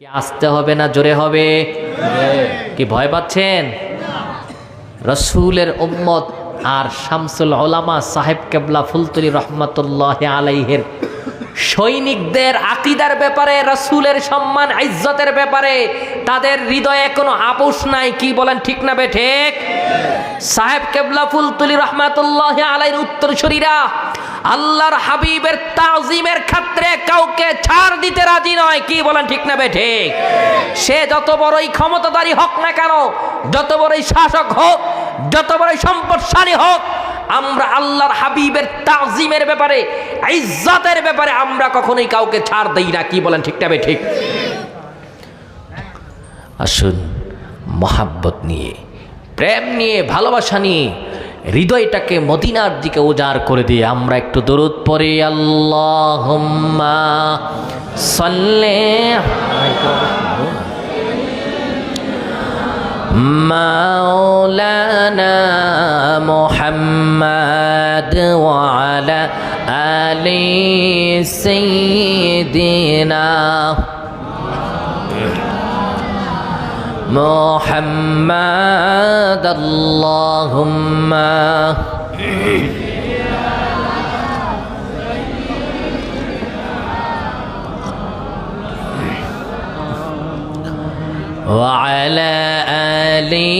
কি আসতে হবে না জোরে হবে? কি ভয় পাচ্ছেন? রসুলের উম্মত আর শামসুল উলামা সাহেব কেবলা ফুলতুলি রহমাতুল্লাহ আলাইহির সৈনিকদের আকীদার ব্যাপারে, রসুলের সম্মান ইজ্জতের ব্যাপারে তাদের হৃদয়ে কোনো আপোষ নাই। কি বলেন ঠিক না বে ঠিক? সাহেব কেবলা ফুলতুলি রহমাতুল্লাহ আলাইহির উত্তরসূরিরা আল্লাহর হাবিবের তাজিমের ক্ষেত্রে কাউকে ছাড় দিতে রাজি নয়। কি বলেন ঠিক না বে ঠিক? সে যত বড়ই ক্ষমতাধারী হোক না কেন, যত বড়ই শাসক হোক, যত বড়ই সম্পদশালী হোক, আমরা আল্লাহর হাবিবের তাজিমের ব্যাপারে, ইজ্জতের ব্যাপারে আমরা কখনোই কাউকে ছাড় দেই না। কি বলেন ঠিক না বে ঠিক? আসুন মহাব্বত নিয়ে, প্রেম নিয়ে, ভালোবাসা নিয়ে হৃদয়টাকে মদিনার দিকে উজাড় করে দিয়ে আমরা একটু দরুদ পড়ি। আল্লাহুম্মা সাল্লি মাওলানা মুহাম্মাদ ওয়া আলা আলি সাইয়্যিদিনা মুহাম্মাদ আল্লাহুম্মা ওয়া আলা আলি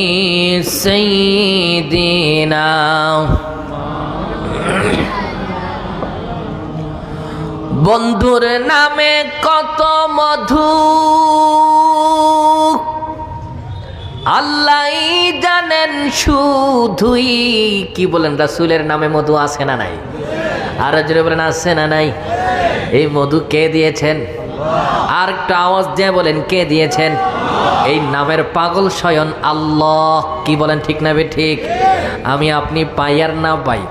সাইয়্যিদিনা। বন্ধুর নামে কত মধু আল্লাহই জানেন শুধুই। কি বলেন, রাসূলের নামে মধু আছে না নাই? আর জোরে বলেন আছে না নাই? এই মধু কে দিয়েছেন? আর একটা আওয়াজ দিয়ে বলেন কে দিয়েছেন? এই নামের পাগল স্বয়ং আল্লাহ। কি বলেন ঠিক না বে ঠিক? আমি আপনি পাই আর না পাই,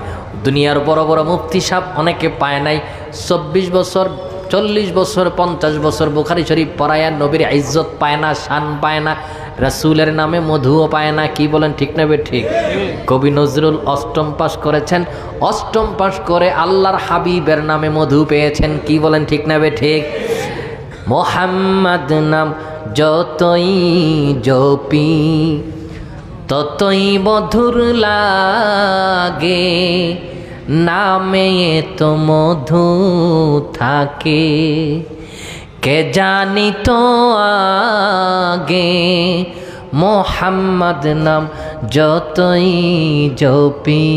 দুনিয়ার বড় বড় মুফতি সাহেব অনেকে পায় নাই। 24 বছর, 40 বছর, 50 বছর বুখারী শরীফ পড়ায়া নবীর ইজ্জত পায় না, শান পায় না, রাসূলের নামে মধুও পায় না। কি বলেন ঠিক না বে ঠিক? কবি নজরুল অষ্টম পাশ করেছেন, অষ্টম পাশ করে আল্লাহর হাবিবের নামে মধু পেয়েছেন। কি বলেন ঠিক না বে ঠিক? মুহাম্মদ নাম যতই জপি ততই মধুর লাগে, নামে তো মধু থাকে, কে জানি তো আগে। মুহাম্মদ নাম যতই জপি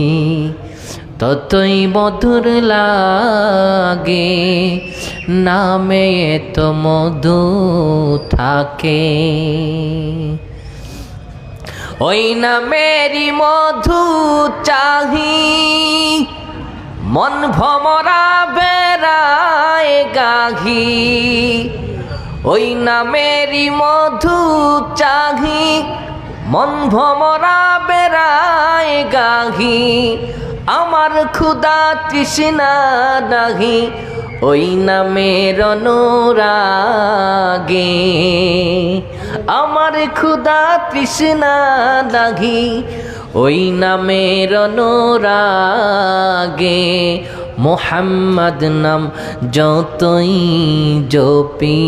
ততই মধুর লাগে, নামে তো মধু থাকে। ওই নামেরই মধু চাহি, মন ভমরা বেড়ায় গাহি। ওই নামেরই মধু চাহি, মন ভমরা বেড়ায় গাহি। আমার ক্ষুধা তৃষ্ণা নাহি ওই নামের অনুরাগে, আমার ক্ষুধা তৃষ্ণা নাহি ওই নামের অনুরাগে। মুহাম্মদ নাম যতই জপি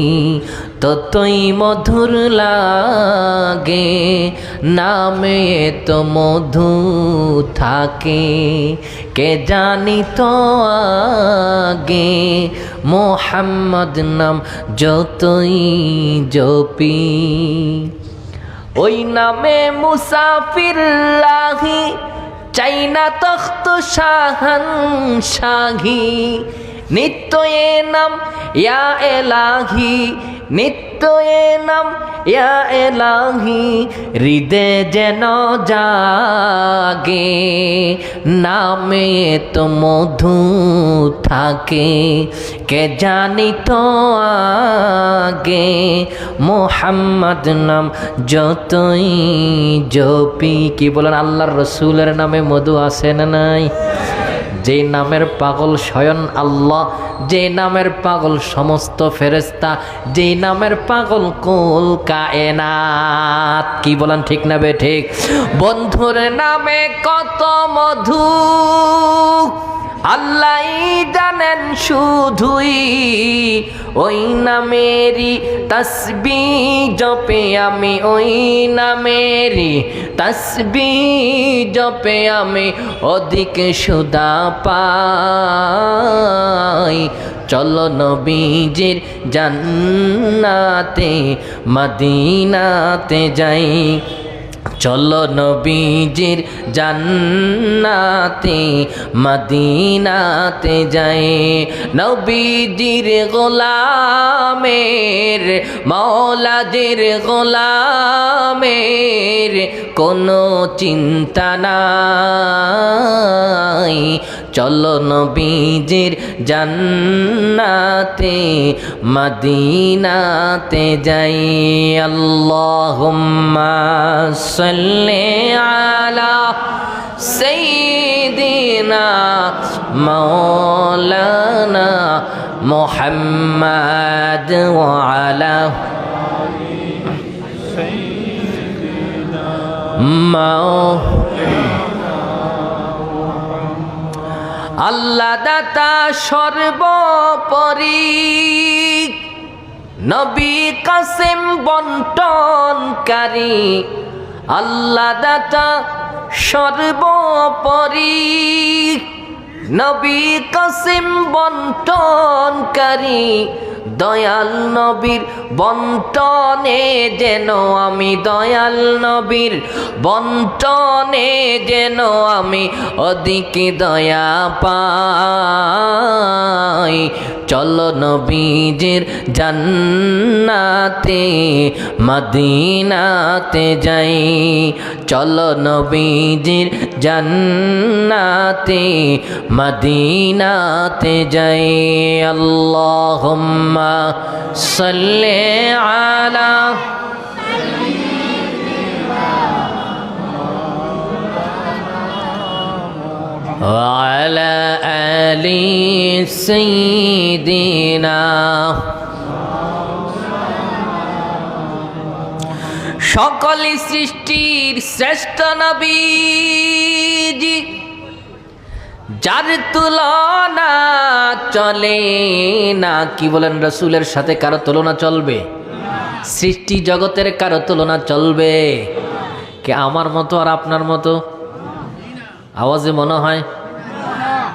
ততই মধুর লাগে, নামে তো মধু থাকে, কে জানি তো আগে। মুহাম্মদ নাম যতই জপি ওই নামে মুসাফির লাহি, চাই না তখ্ত শাহানশাহী। নিত্য এ নাম ইয়া এলাহি, নিত্য এ নাম ইয়া এলাহি, হৃদে যেন জাগে, নামে তো মধু থাকে, কে জানি তো আগে। মুহাম্মদ নাম যতই জপি। কি বলেন, আল্লাহর রসুলের নামে মধু আছে না নাই? যে নামের পাগল স্বয়ং আল্লাহ, যে নামের পাগল সমস্ত ফেরেশতা, যে নামের পাগল কুল কায়নাত। কি বলেন ঠিক না বে ঠিক? বন্ধুর নামে কত মধু আল্লাহই জানেন শুধুই ওই নামেরই তাসবিহ জপে আমি, ওই নামেরই তাসবিহ জপে আমি অধিক সুধা পাই। চলো নবীজির জান্নাতে মদিনাতে যাই, চলো নবীজির জান্নাতে মদিনাতে যাই। নবীজির গোলামের মওলাজির গোলামের কোনো চিন্তা নাই, চলো নবীজির জান্নাতে মদিনাতে যাই। আল্লাহুম্মা সাল্লি আলা সাইয়্যিদিনা মাওলানা মুহাম্মাদ ওয়া আলা আল্লাহ দাতা সর্বোপরি, নবী কাসেম বন্টনকারী। আল্লাহ দাতা সর্বোপরি, নবী কাসেম বন্টনকারী। দয়াল নবীর বন্টনে যেন আমি, দয়াল নবীর বন্টনে যেন আমি অধিক দয়া পাই। চলো নবীজির জান্নাতে মদিনাতে যাই, চলো নবীজির জান্নাতে মদিনাতে যাই। আল্লাহুম্মা সাল্লি আলা وعلى آل سيدنا। সকল সৃষ্টির শ্রেষ্ঠ নবীজি, যার তুলনা চলে না। কি বলেন, রাসূলের সাথে কারো তুলনা চলবে? সৃষ্টি জগতের কারো তুলনা চলবে? কে আমার মতো আর আপনার মতো? আওয়াজে মনে হয়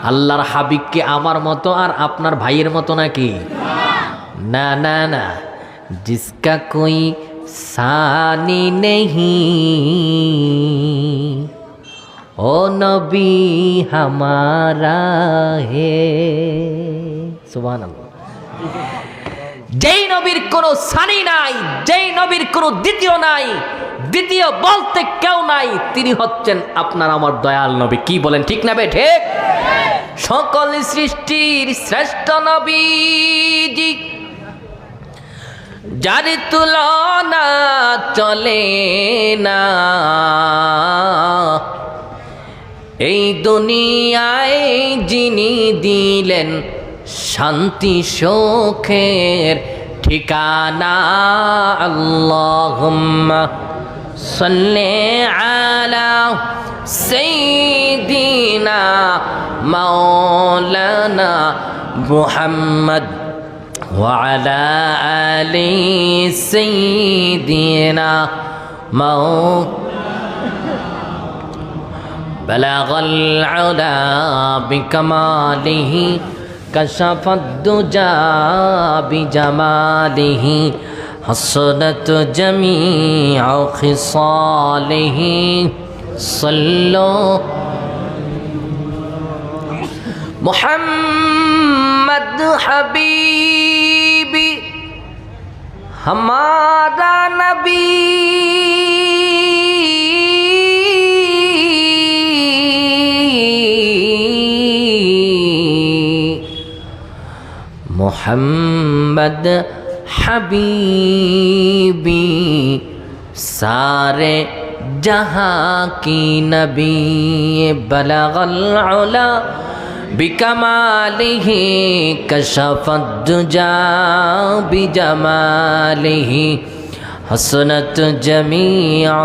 আল্লাহর হাবিব কি আমার মতো আর আপনার ভাইয়ের মতো নাকি? না না না, জিসকা কোই সানি নেহি ও নবী হামারা হে। সুবহানাল্লাহ। যেই নবীর কোনো সানি নাই, যেই নবীর কোনো দ্বিতীয় নাই, দ্বিতীয় বলতে কেউ নাই, তিনি হচ্ছেন আপনার আমার দয়াল নবী। কি বলেন, ঠিক না বে ঠিক? সকল সৃষ্টির শ্রেষ্ঠ নবীজি, যার তুলনা চলে না। এই দুনিয়ায় যিনি দিলেন শান্তি সুখের ঠিকানা। আল্লাহুম্মা সাল্লি আলা সাইয়্যিদিনা মাওলানা মুহাম্মদ ওয়া আলা আলি সাইয়্যিদিনা বালাগাল উলা বিকামালিহি কাশাফাদ দুজা বিজামালিহি حسنت جميع خصاله صلوا محمد حبیبی ہمارا نبی محمد حبیبی सारे जहाँ की नबी बलग العلا बिकमालिही कशफत दुजा बिजमालिही हसनत जमीअ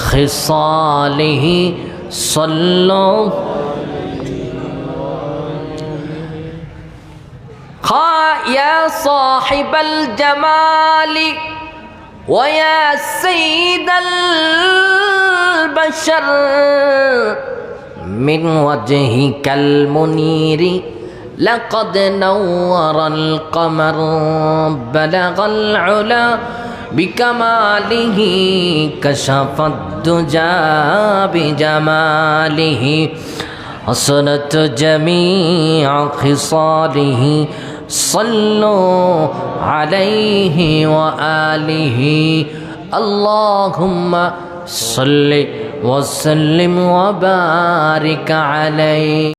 खिसालिही सल्लो ইয়া সাহিবাল জামালি ওয়া ইয়া সাইয়্যিদাল বাশার মিন ওয়াজহিকাল মুনীরি লাকাদ নাওয়ারাল কমার বালাগাল উলা বিকামালিহি কাশাফাদ দুজা বিজামালিহি حسنت جميع خصاله صلوا عليه وآله اللهم صل وسلم وبارك عليه